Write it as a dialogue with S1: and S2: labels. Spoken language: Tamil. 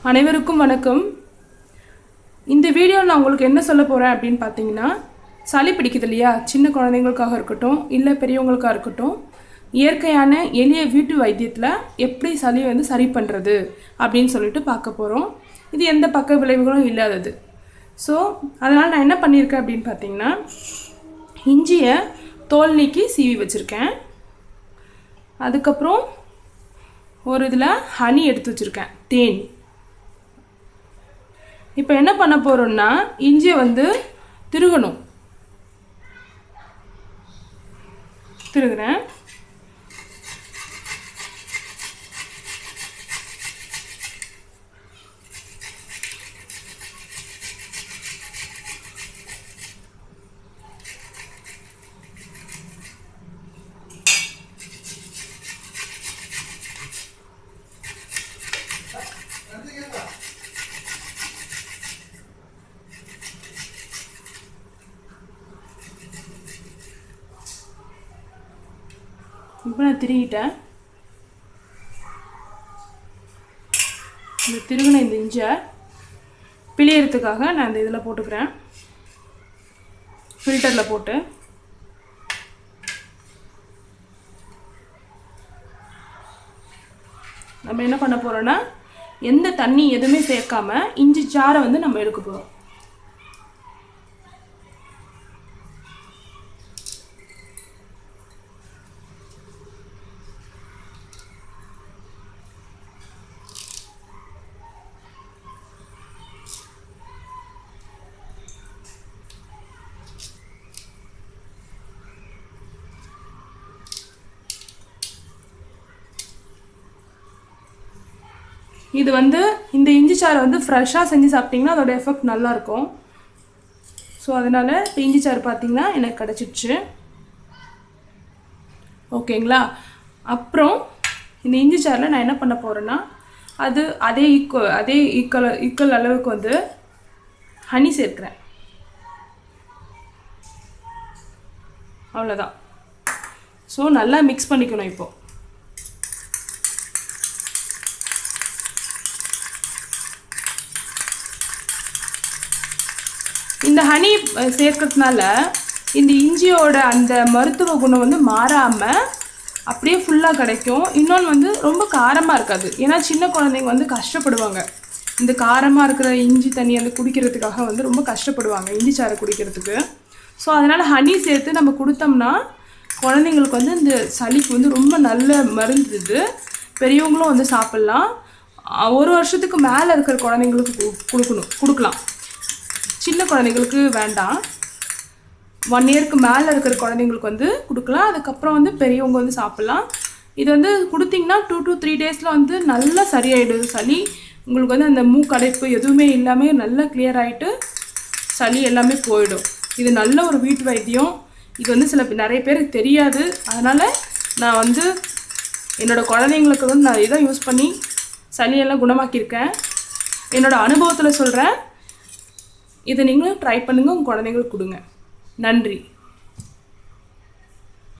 S1: அனைவருக்கும் வணக்கம். இந்த வீடியோ நான் உங்களுக்கு என்ன சொல்ல போறேன் அப்படினு பாத்தீங்கன்னா, சளி பிடிக்குது இல்லையா, சின்ன குழந்தைகளுக்காக இருக்கட்டும் இல்ல பெரியவங்களுக்கா இருக்கட்டும், இயற்கையான எளிய வீட்டு வைத்தியத்துல எப்படி சளி சரி பண்றது அப்படினு சொல்லிட்டு பார்க்க போறோம். இது எந்த பக்க விளைவுகளும் இல்லாதது. சோ அதனால நான் என்ன பண்ணிருக்கேன் அப்படினு பாத்தீங்கன்னா, இஞ்சியை தோல் நீக்கி சீவி வச்சிருக்கேன். அதுக்கு அப்புறம் ஒரு இதுல ஹனி எடுத்து வச்சிருக்கேன், தேன். இப்போ என்ன பண்ண போறோம்னா, இஞ்சியை திருகணும். திருகுறேன். இப்போ நான் திருகிட்டேன். இந்த திருகின இந்த இஞ்சியை பிழியறதுக்காக நான் இந்த இதில் போட்டுக்கிறேன், ஃபில்டரில் போட்டு. நம்ம என்ன பண்ண போகிறோன்னா, எந்த தண்ணி எதுவுமே சேர்க்காம இஞ்சி சாறை நம்ம எடுக்க போகிறோம். இது இந்த இஞ்சி சாறு ஃப்ரெஷ்ஷாக செஞ்சு சாப்பிட்டிங்கன்னா அதோட எஃபெக்ட் நல்லாயிருக்கும். ஸோ அதனால் இஞ்சி சாறு பார்த்திங்கன்னா எனக்கு கிடச்சிடுச்சு. ஓகேங்களா. அப்புறம் இந்த இஞ்சி சாறில் நான் என்ன பண்ண போகிறேன்னா, அதே ஈக்குவல் அளவுக்கு ஹனி சேர்க்கிறேன். அவ்வளோதான். ஸோ நல்லா மிக்ஸ் பண்ணிக்கணும். இப்போது இந்த ஹனி சேர்க்கிறதுனால இந்த இஞ்சியோட அந்த மருத்துவ குணம் மாறாமல் அப்படியே ஃபுல்லாக கிடைக்கும். இன்னொன்று ரொம்ப காரமாக இருக்காது. ஏன்னா சின்ன குழந்தைங்க கஷ்டப்படுவாங்க இந்த காரமாக இருக்கிற இஞ்சி தண்ணி குடிக்கிறதுக்காக ரொம்ப கஷ்டப்படுவாங்க இஞ்சி சாறு குடிக்கிறதுக்கு. ஸோ அதனால் ஹனி சேர்த்து நம்ம கொடுத்தோம்னா குழந்தைங்களுக்கு இந்த சளிக்கு ரொம்ப நல்ல மருந்து. இது பெரியவங்களும் சாப்பிட்லாம். ஒரு வருஷத்துக்கு மேலே இருக்கிற குழந்தைங்களுக்கு கொடுக்கலாம். சின்ன குழந்தைங்களுக்கு வேண்டாம். 1 இயருக்கு மேலே இருக்கிற குழந்தைங்களுக்கு கொடுக்கலாம். அதுக்கப்புறம் பெரியவங்க சாப்பிட்லாம். இது கொடுத்தீங்கன்னா 2 to 3 டேஸில் நல்லா சரியாயிடுது சளி. உங்களுக்கு அந்த மூக்கடைப்பு எதுவுமே இல்லாமல் நல்லா கிளியர் ஆகிட்டு சளி எல்லாமே போயிடும். இது நல்ல ஒரு வீட்டு வைத்தியம். இது நிறைய பேருக்கு தெரியாது. அதனால் நான் என்னோடய குழந்தைங்களுக்கு நான் இதை யூஸ் பண்ணி சளியெல்லாம் குணமாக்கியிருக்கேன். என்னோடய அனுபவத்தில் சொல்கிறேன். இதை நீங்களும் ட்ரை பண்ணுங்கள், உங்கள் குழந்தைங்களுக்கு கொடுங்க. நன்றி.